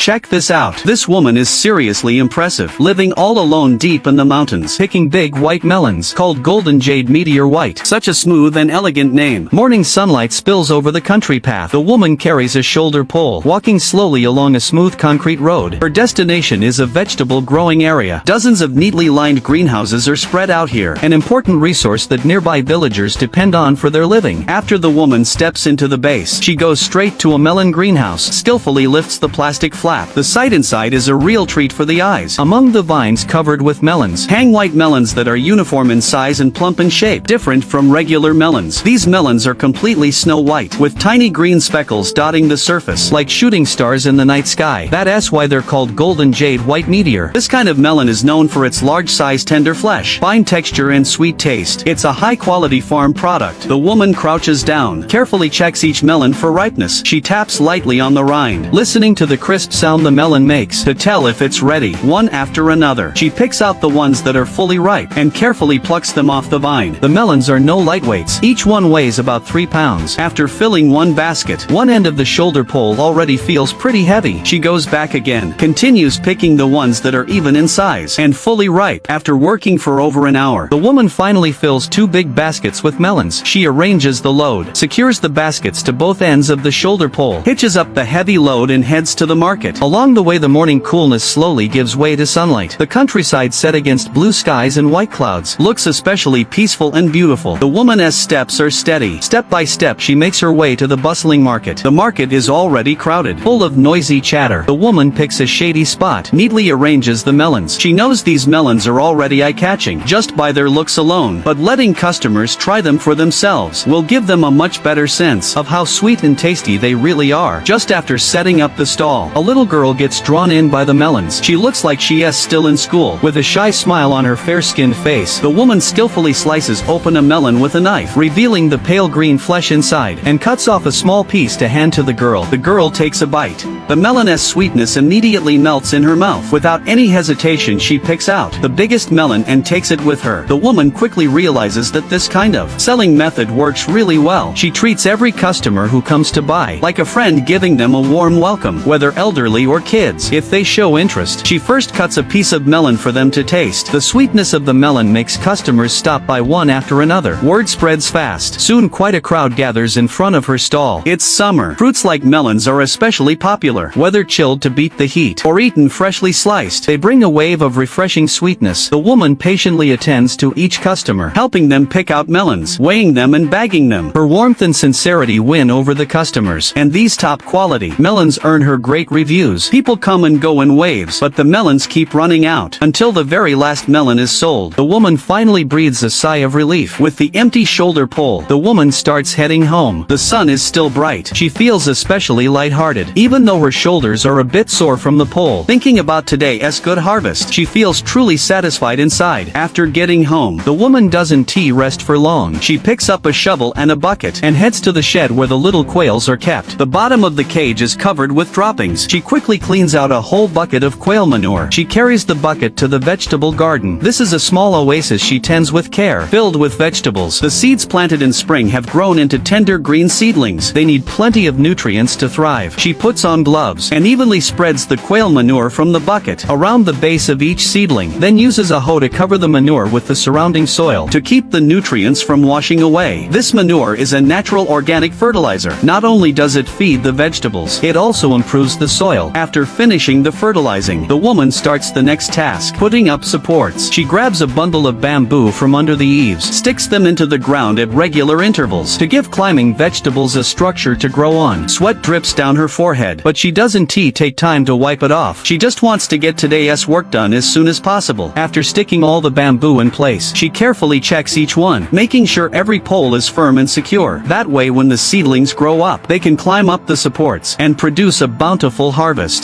Check this out. This woman is seriously impressive, living all alone deep in the mountains, picking big white melons, called Golden Jade Meteor White. Such a smooth and elegant name. Morning sunlight spills over the country path. The woman carries a shoulder pole, walking slowly along a smooth concrete road. Her destination is a vegetable growing area. Dozens of neatly lined greenhouses are spread out here, an important resource that nearby villagers depend on for their living. After the woman steps into the base, she goes straight to a melon greenhouse, skillfully lifts the plastic flap. The sight inside is a real treat for the eyes. Among the vines covered with melons, hang white melons that are uniform in size and plump in shape, different from regular melons. These melons are completely snow white, with tiny green speckles dotting the surface, like shooting stars in the night sky. That's why they're called Golden Jade White Meteor. This kind of melon is known for its large size, tender flesh, fine texture and sweet taste. It's a high-quality farm product. The woman crouches down, carefully checks each melon for ripeness. She taps lightly on the rind, listening to the crisp sound the melon makes to tell if it's ready. One after another, she picks out the ones that are fully ripe and carefully plucks them off the vine. The melons are no lightweights. Each one weighs about 3 pounds. After filling one basket, one end of the shoulder pole already feels pretty heavy. She goes back again, continues picking the ones that are even in size and fully ripe. After working for over an hour, the woman finally fills 2 big baskets with melons. She arranges the load, secures the baskets to both ends of the shoulder pole, hitches up the heavy load and heads to the market. Along the way, the morning coolness slowly gives way to sunlight. The countryside set against blue skies and white clouds looks especially peaceful and beautiful. The woman's steps are steady. Step by step, she makes her way to the bustling market. The market is already crowded, full of noisy chatter. The woman picks a shady spot, neatly arranges the melons. She knows these melons are already eye-catching, just by their looks alone, but letting customers try them for themselves will give them a much better sense of how sweet and tasty they really are. Just after setting up the stall, a little girl gets drawn in by the melons. She looks like she is still in school, with a shy smile on her fair-skinned face. The woman skillfully slices open a melon with a knife, revealing the pale green flesh inside, and cuts off a small piece to hand to the girl. The girl takes a bite. The melon's sweetness immediately melts in her mouth. Without any hesitation, she picks out the biggest melon and takes it with her. The woman quickly realizes that this kind of selling method works really well. She treats every customer who comes to buy like a friend, giving them a warm welcome, whether elderly or kids. If they show interest, she first cuts a piece of melon for them to taste. The sweetness of the melon makes customers stop by one after another. Word spreads fast. Soon quite a crowd gathers in front of her stall. It's summer. Fruits like melons are especially popular, whether chilled to beat the heat or eaten freshly sliced. They bring a wave of refreshing sweetness. The woman patiently attends to each customer, helping them pick out melons, weighing them and bagging them. Her warmth and sincerity win over the customers, and these top-quality melons earn her great reviews. People come and go in waves, but the melons keep running out until the very last melon is sold. The woman finally breathes a sigh of relief. With the empty shoulder pole, the woman starts heading home. The sun is still bright. She feels especially lighthearted, even though her shoulders are a bit sore from the pole. Thinking about today's good harvest, she feels truly satisfied inside. After getting home, the woman doesn't rest for long. She picks up a shovel and a bucket and heads to the shed where the little quails are kept. The bottom of the cage is covered with droppings. She quickly cleans out a whole bucket of quail manure. She carries the bucket to the vegetable garden. This is a small oasis she tends with care, filled with vegetables. The seeds planted in spring have grown into tender green seedlings. They need plenty of nutrients to thrive. She puts on gloves and evenly spreads the quail manure from the bucket around the base of each seedling, then uses a hoe to cover the manure with the surrounding soil to keep the nutrients from washing away. This manure is a natural organic fertilizer. Not only does it feed the vegetables, it also improves the soil. After finishing the fertilizing, the woman starts the next task, putting up supports. She grabs a bundle of bamboo from under the eaves, sticks them into the ground at regular intervals to give climbing vegetables a structure to grow on. Sweat drips down her forehead, but she doesn't take time to wipe it off. She just wants to get today's work done as soon as possible. After sticking all the bamboo in place, she carefully checks each one, making sure every pole is firm and secure. That way, when the seedlings grow up, they can climb up the supports and produce a bountiful harvest.